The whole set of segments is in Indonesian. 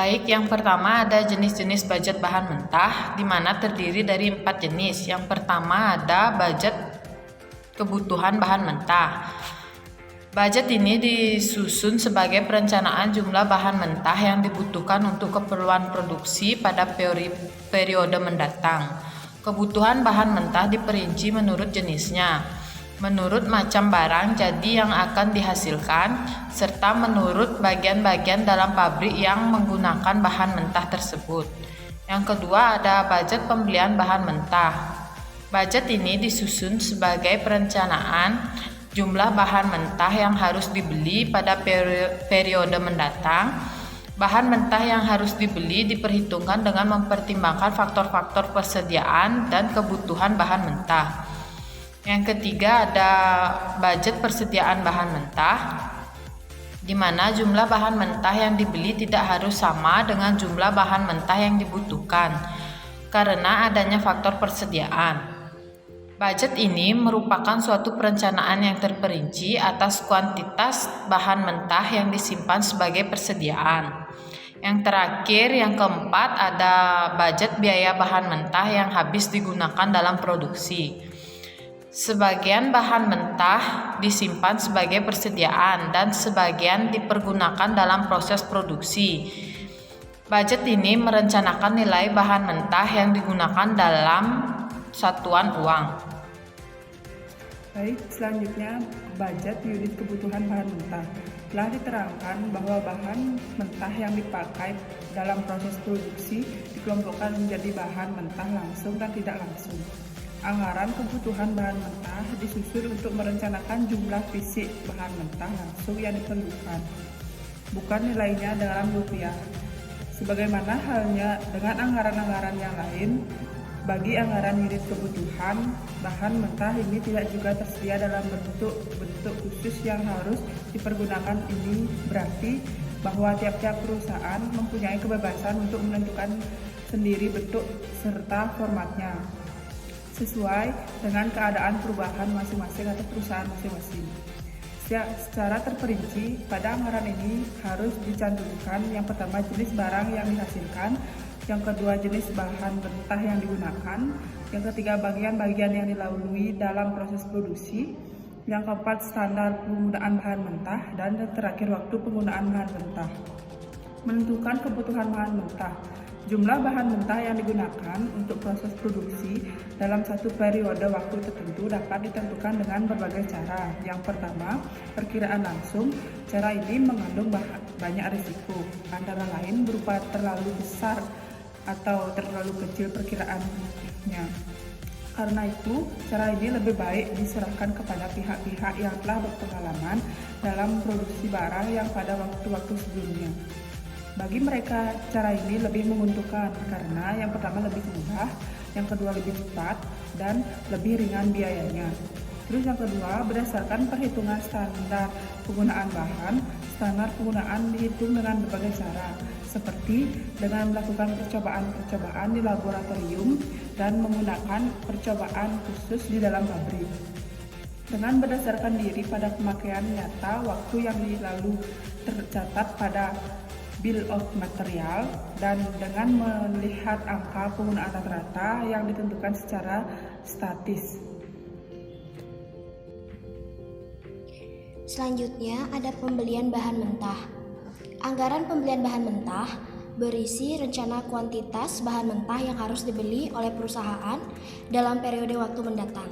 Baik, yang pertama ada jenis-jenis budget bahan mentah, di mana terdiri dari 4 jenis. Yang pertama ada budget kebutuhan bahan mentah. Budget ini disusun sebagai perencanaan jumlah bahan mentah yang dibutuhkan untuk keperluan produksi pada periode mendatang. Kebutuhan bahan mentah diperinci menurut jenisnya, menurut macam barang jadi yang akan dihasilkan, serta menurut bagian-bagian dalam pabrik yang menggunakan bahan mentah tersebut. Yang kedua ada budget pembelian bahan mentah. Budget ini disusun sebagai perencanaan jumlah bahan mentah yang harus dibeli pada periode mendatang. Bahan mentah yang harus dibeli diperhitungkan dengan mempertimbangkan faktor-faktor persediaan dan kebutuhan bahan mentah. Yang ketiga ada budget persediaan bahan mentah, di mana jumlah bahan mentah yang dibeli tidak harus sama dengan jumlah bahan mentah yang dibutuhkan karena adanya faktor persediaan. Budget ini merupakan suatu perencanaan yang terperinci atas kuantitas bahan mentah yang disimpan sebagai persediaan. Yang terakhir, yang keempat, ada budget biaya bahan mentah yang habis digunakan dalam produksi. Sebagian bahan mentah disimpan sebagai persediaan dan sebagian dipergunakan dalam proses produksi. Budget ini merencanakan nilai bahan mentah yang digunakan dalam satuan uang. Baik, selanjutnya budget unit kebutuhan bahan mentah. Telah diterangkan bahwa bahan mentah yang dipakai dalam proses produksi dikelompokkan menjadi bahan mentah langsung dan tidak langsung. Anggaran kebutuhan bahan mentah disusun untuk merencanakan jumlah fisik bahan mentah langsung yang diperlukan, bukan nilainya dalam rupiah. Sebagaimana halnya dengan anggaran-anggaran yang lain, bagi anggaran unit kebutuhan bahan mentah ini tidak juga tersedia dalam bentuk khusus yang harus dipergunakan. Ini berarti bahwa tiap-tiap perusahaan mempunyai kebebasan untuk menentukan sendiri bentuk serta formatnya sesuai dengan keadaan perubahan masing-masing atau perusahaan masing-masing. Secara terperinci, pada anggaran ini harus dicantumkan yang pertama jenis barang yang dihasilkan, yang kedua jenis bahan mentah yang digunakan, yang ketiga bagian-bagian yang dilalui dalam proses produksi, yang keempat standar penggunaan bahan mentah, dan yang terakhir waktu penggunaan bahan mentah. Menentukan kebutuhan bahan mentah. Jumlah bahan mentah yang digunakan untuk proses produksi dalam satu periode waktu tertentu dapat ditentukan dengan berbagai cara. Yang pertama, perkiraan langsung. Cara ini mengandung banyak risiko, antara lain berupa terlalu besar atau terlalu kecil perkiraannya. Karena itu, cara ini lebih baik diserahkan kepada pihak-pihak yang telah berpengalaman dalam produksi barang yang pada waktu-waktu sebelumnya. Bagi mereka, cara ini lebih menguntungkan karena yang pertama lebih mudah, yang kedua lebih cepat, dan lebih ringan biayanya. Terus yang kedua, berdasarkan perhitungan standar penggunaan bahan, standar penggunaan dihitung dengan berbagai cara, seperti dengan melakukan percobaan-percobaan di laboratorium dan menggunakan percobaan khusus di dalam pabrik. Dengan berdasarkan diri pada pemakaian nyata waktu yang lalu tercatat pada Bill of Material dan dengan melihat angka penggunaan rata-rata yang ditentukan secara statis. Selanjutnya ada pembelian bahan mentah. Anggaran pembelian bahan mentah berisi rencana kuantitas bahan mentah yang harus dibeli oleh perusahaan dalam periode waktu mendatang.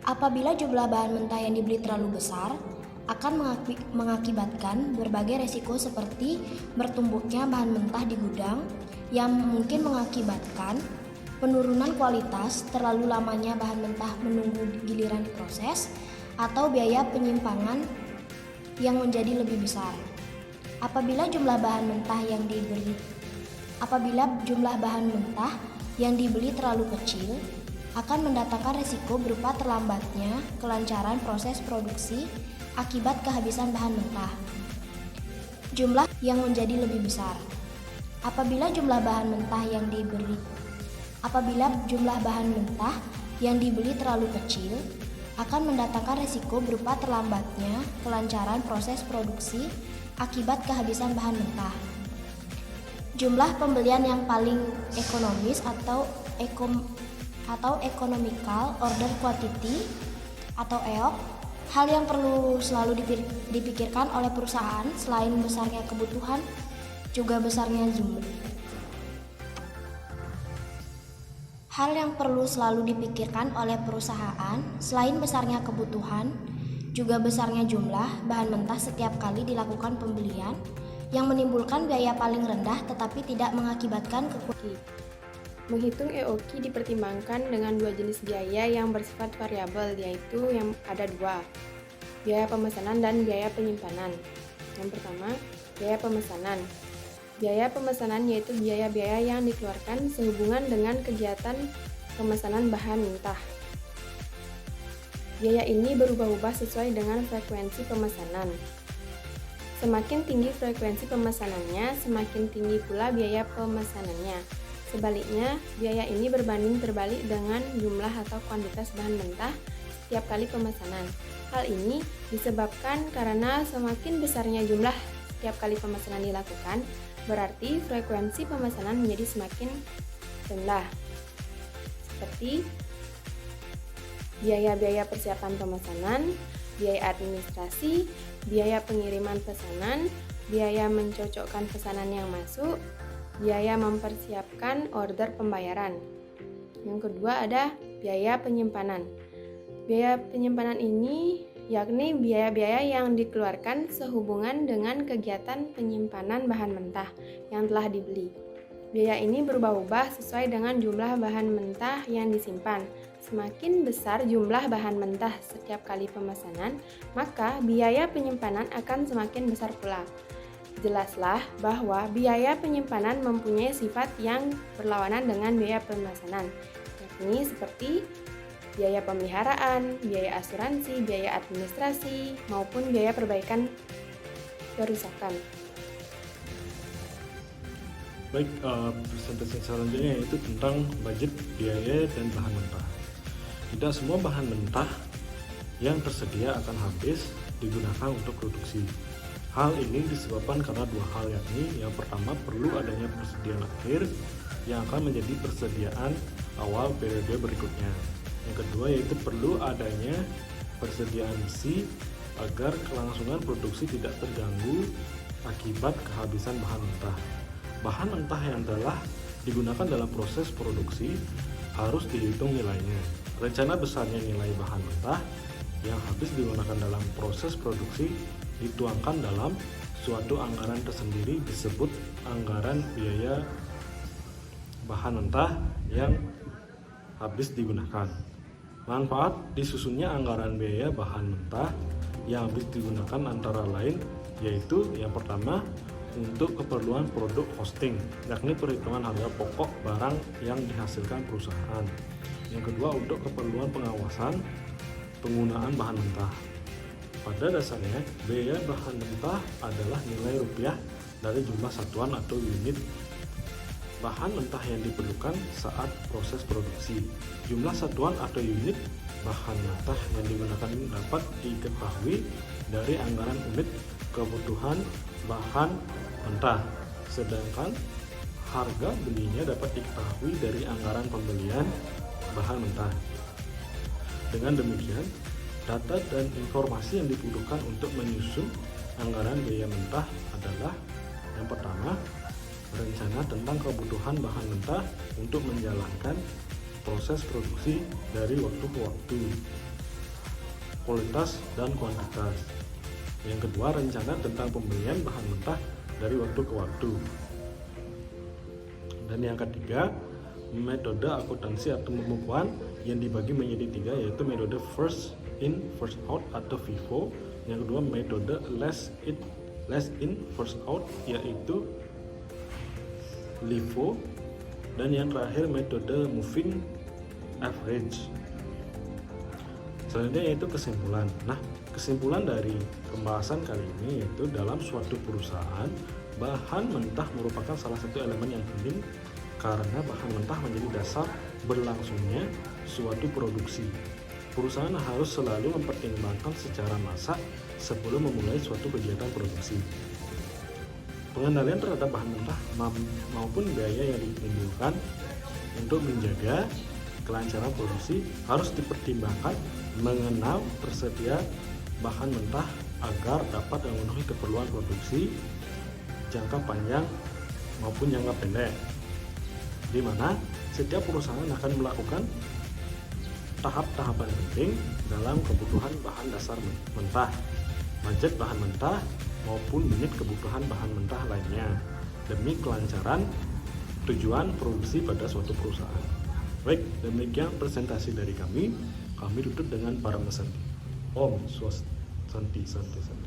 Apabila jumlah bahan mentah yang dibeli terlalu besar, akan mengakibatkan berbagai resiko seperti bertumpuknya bahan mentah di gudang yang mungkin mengakibatkan penurunan kualitas, terlalu lamanya bahan mentah menunggu giliran diproses, atau biaya penyimpangan yang menjadi lebih besar. Apabila jumlah bahan mentah yang dibeli terlalu kecil, akan mendatangkan risiko berupa terlambatnya kelancaran proses produksi akibat kehabisan bahan mentah. Jumlah yang menjadi lebih besar. Apabila jumlah bahan mentah yang dibeli terlalu kecil, akan mendatangkan risiko berupa terlambatnya kelancaran proses produksi akibat kehabisan bahan mentah. Jumlah pembelian yang paling ekonomis atau economical order quantity atau EOQ. Hal yang perlu selalu dipikirkan oleh perusahaan selain besarnya kebutuhan juga besarnya jumlah. Hal yang perlu selalu dipikirkan oleh perusahaan selain besarnya kebutuhan juga besarnya jumlah bahan mentah setiap kali dilakukan pembelian yang menimbulkan biaya paling rendah tetapi tidak mengakibatkan kekurangan. Menghitung EOQ dipertimbangkan dengan dua jenis biaya yang bersifat variabel, yaitu yang ada dua, biaya pemesanan dan biaya penyimpanan. Yang pertama, biaya pemesanan. Biaya pemesanan yaitu biaya-biaya yang dikeluarkan sehubungan dengan kegiatan pemesanan bahan mentah. Biaya ini berubah-ubah sesuai dengan frekuensi pemesanan. Semakin tinggi frekuensi pemesanannya, semakin tinggi pula biaya pemesanannya. Sebaliknya, biaya ini berbanding terbalik dengan jumlah atau kuantitas bahan mentah setiap kali pemesanan. Hal ini disebabkan karena semakin besarnya jumlah setiap kali pemesanan dilakukan, berarti frekuensi pemesanan menjadi semakin rendah. Seperti biaya-biaya persiapan pemesanan, biaya administrasi, biaya pengiriman pesanan, biaya mencocokkan pesanan yang masuk, biaya mempersiapkan order pembayaran. Yang kedua ada biaya penyimpanan. Biaya penyimpanan ini yakni biaya-biaya yang dikeluarkan sehubungan dengan kegiatan penyimpanan bahan mentah yang telah dibeli. Biaya ini berubah-ubah sesuai dengan jumlah bahan mentah yang disimpan. Semakin besar jumlah bahan mentah setiap kali pemesanan, maka biaya penyimpanan akan semakin besar pula. Jelaslah bahwa biaya penyimpanan mempunyai sifat yang berlawanan dengan biaya pemesanan, yakni seperti biaya pemeliharaan, biaya asuransi, biaya administrasi, maupun biaya perbaikan kerusakan. Baik, presentasi selanjutnya yaitu tentang budget biaya dan bahan mentah. Tidak semua bahan mentah yang tersedia akan habis digunakan untuk produksi. Hal ini disebabkan karena dua hal, yakni yang pertama perlu adanya persediaan akhir yang akan menjadi persediaan awal periode berikutnya. Yang kedua yaitu perlu adanya persediaan besi agar kelangsungan produksi tidak terganggu akibat kehabisan bahan mentah. Bahan mentah yang telah digunakan dalam proses produksi harus dihitung nilainya. Rencana besarnya nilai bahan mentah yang habis digunakan dalam proses produksi dituangkan dalam suatu anggaran tersendiri disebut anggaran biaya bahan mentah yang habis digunakan. Manfaat disusunnya anggaran biaya bahan mentah yang habis digunakan antara lain yaitu yang pertama untuk keperluan produk hosting, yakni perhitungan harga pokok barang yang dihasilkan perusahaan. Yang kedua untuk keperluan pengawasan penggunaan bahan mentah. Pada dasarnya, biaya bahan mentah adalah nilai rupiah dari jumlah satuan atau unit bahan mentah yang diperlukan saat proses produksi. Jumlah satuan atau unit bahan mentah yang digunakan dapat diketahui dari anggaran unit kebutuhan bahan mentah, sedangkan harga belinya dapat diketahui dari anggaran pembelian bahan mentah. Dengan demikian, data dan informasi yang dibutuhkan untuk menyusun anggaran biaya mentah adalah yang pertama, rencana tentang kebutuhan bahan mentah untuk menjalankan proses produksi dari waktu ke waktu, kualitas dan kuantitas. Yang kedua, rencana tentang pembelian bahan mentah dari waktu ke waktu. Dan yang ketiga, metode akuntansi atau pembukuan yang dibagi menjadi tiga, yaitu metode first in first out atau FIFO. Yang kedua metode last in first out yaitu LIFO, dan yang terakhir metode moving average. Selanjutnya yaitu kesimpulan. Nah, kesimpulan dari pembahasan kali ini yaitu dalam suatu perusahaan bahan mentah merupakan salah satu elemen yang penting karena bahan mentah menjadi dasar berlangsungnya suatu produksi. Perusahaan harus selalu mempertimbangkan secara masak sebelum memulai suatu kegiatan produksi. Pengendalian terhadap bahan mentah maupun biaya yang ditimbulkan untuk menjaga kelancaran produksi harus dipertimbangkan mengenal tersedia bahan mentah agar dapat memenuhi keperluan produksi jangka panjang maupun jangka pendek, di mana setiap perusahaan akan melakukan tahap-tahapan penting dalam kebutuhan bahan dasar mentah, budget bahan mentah, maupun unit kebutuhan bahan mentah lainnya demi kelancaran tujuan produksi pada suatu perusahaan. Baik, demikian presentasi dari kami. Kami tutup dengan para mesanti. Om Swastiastu.